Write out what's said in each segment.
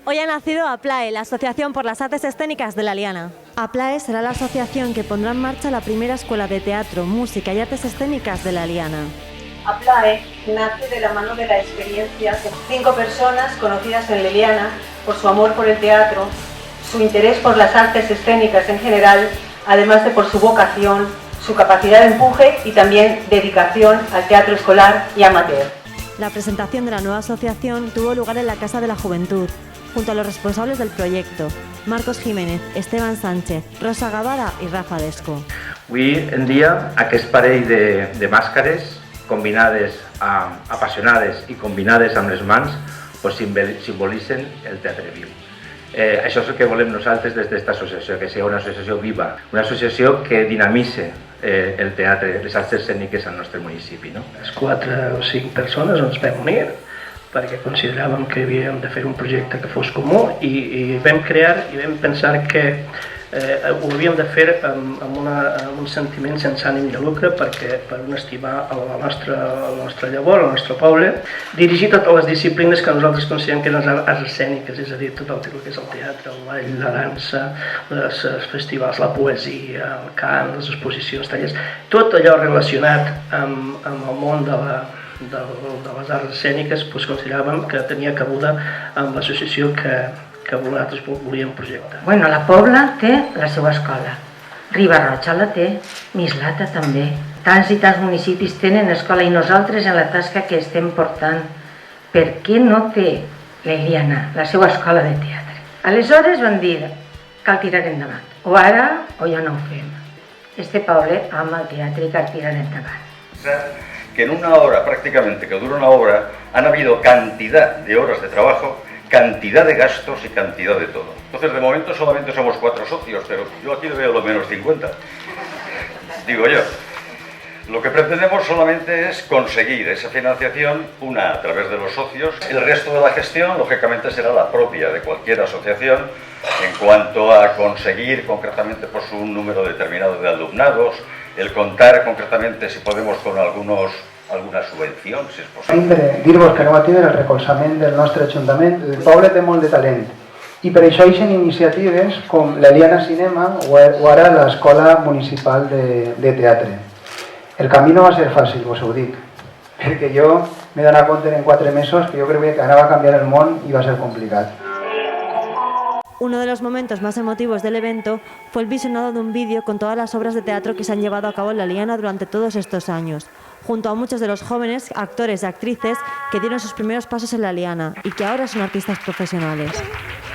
Hoy ha nacido APLAE, la Asociación por las Artes Escénicas de la Aliana. APLAE será la asociación que pondrá en marcha la primera escuela de teatro, música y artes escénicas de la Aliana. APLAE nace de la mano de la experiencia de 5 personas conocidas en la Aliana por su amor por el teatro, su interés por las artes escénicas en general, además de por su vocación, su capacidad de empuje y también dedicación al teatro escolar y amateur. La presentación de la nueva asociación tuvo lugar en la Casa de la Juventud, junto a los responsables del proyecto, Marcos Jiménez, Esteban Sánchez, Rosa Gavara i Rafa Desco. Avui en dia aquest parell de màscares combinades, apassionades i combinades amb les mans simbolitzen el teatre viu. Això és el que volem nosaltres des d'esta associació, que sigui una associació viva, una associació que dinamitzi el teatre, les arts escèniques al nostre municipi. Les 4 o 5 persones ens vam unir perquè consideràvem que havíem de fer un projecte que fos comú i vam crear i vam pensar que ho havíem de fer amb un sentiment sense ànim de lucre per estimar la nostra llavor, el nostre poble, dirigir totes les disciplines que nosaltres considerem que eren arts escèniques, és a dir, tot el que és el teatre, el ball, la dansa, els festivals, la poesia, el cant, les exposicions, tallers, tot allò relacionat amb el món de les arts escèniques, consideràvem que tenia cabuda amb l'associació que nosaltres volíem projectar. Bueno, la Pobla té la seva escola, Riba-roja la té, Mislata també. Tants i tants municipis tenen escola i nosaltres en la tasca que estem portant, per què no té l'Eliana la seva escola de teatre? Aleshores van dir, cal tirar endavant, o ara o ja no ho fem. Este poble ama el teatre i cal tirar endavant. Que en una hora prácticamente que dura una obra han habido cantidad de horas de trabajo, cantidad de gastos y cantidad de todo. Entonces de momento solamente somos 4 socios, pero yo aquí veo lo menos 50, digo yo. Lo que pretendemos solamente es conseguir esa financiación, una a través de los socios. El resto de la gestión, lógicamente, será la propia de cualquier asociación en cuanto a conseguir concretamente pues, un número determinado de alumnados, el contar concretamente si podemos con alguna subvenció, si és possible. Dir-vos que no va tindre el recolzament del nostre Ajuntament. El poble té molt de talent i per això hi ha iniciatives com l'Eliana Cinema o ara l'Escola Municipal de Teatre. El camí no va ser fàcil, vos ho dic, perquè jo m'he donat compte en 4 mesos que jo crec que anava a canviar el món i va ser complicat. Uno de los momentos más emotivos del evento fue el visionado de un vídeo con todas las obras de teatro que se han llevado a cabo en la Aliana durante todos estos años, junto a muchos de los jóvenes actores y actrices que dieron sus primeros pasos en la Aliana y que ahora son artistas profesionales.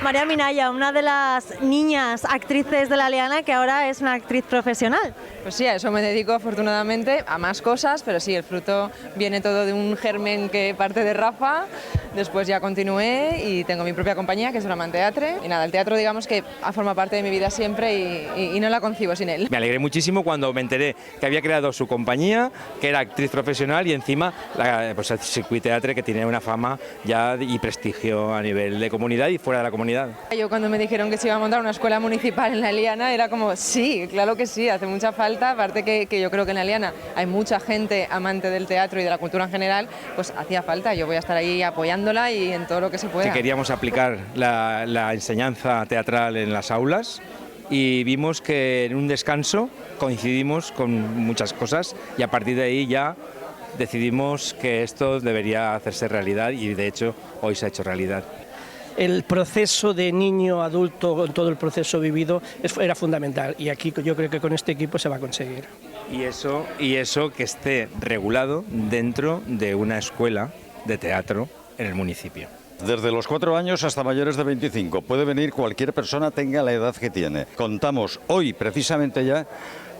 María Minaya, una de las niñas actrices de la Aliana que ahora es una actriz profesional. Pues sí, a eso me dedico afortunadamente, a más cosas, pero sí, el fruto viene todo de un germen que parte de Rafa, después ya continué y tengo mi propia compañía que es Draman Teatre y nada, el teatro digamos que forma parte de mi vida siempre y no la concibo sin él. Me alegré muchísimo cuando me enteré que había creado su compañía, que era actriz profesional y encima pues el Circuit Teatre que tiene una fama ya y prestigio a nivel de comunidad y fuera de la comunidad. Yo cuando me dijeron que se iba a montar una escuela municipal en la Aliana era como sí, claro que sí, hace mucha falta, aparte que yo creo que en la Aliana hay mucha gente amante del teatro y de la cultura en general, pues hacía falta, yo voy a estar ahí apoyándola y en todo lo que se pueda. Que queríamos aplicar la enseñanza teatral en las aulas y vimos que en un descanso coincidimos con muchas cosas y a partir de ahí ya decidimos que esto debería hacerse realidad y de hecho hoy se ha hecho realidad. El proceso de niño adulto, con todo el proceso vivido, era fundamental y aquí yo creo que con este equipo se va a conseguir. Y eso que esté regulado dentro de una escuela de teatro en el municipio. Desde los 4 años hasta mayores de 25. Puede venir cualquier persona, tenga la edad que tiene. Contamos hoy, precisamente ya,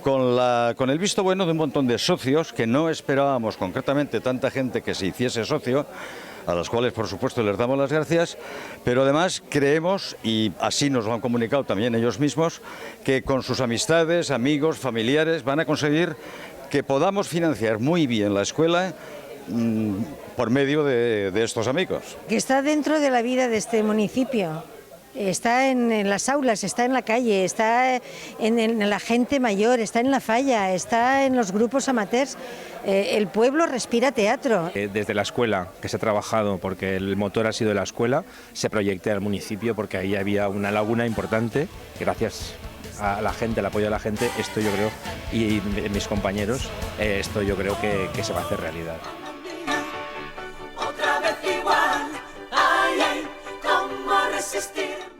con el visto bueno de un montón de socios que no esperábamos concretamente tanta gente que se hiciese socio, a las cuales por supuesto les damos las gracias, pero además creemos, y así nos lo han comunicado también ellos mismos, que con sus amistades, amigos, familiares van a conseguir que podamos financiar muy bien la escuela por medio de estos amigos. Que está dentro de la vida de este municipio. está en las aulas, está en la calle, está en la gente mayor, está en la falla, está en los grupos amateurs. El pueblo respira teatro. Desde la escuela, que se ha trabajado, porque el motor ha sido la escuela, se proyecta al municipio porque ahí había una laguna importante. Gracias a la gente, el apoyo de la gente, esto yo creo, y mis compañeros, esto yo creo que se va a hacer realidad. Otra vez igual, ay, ay, cómo resistir.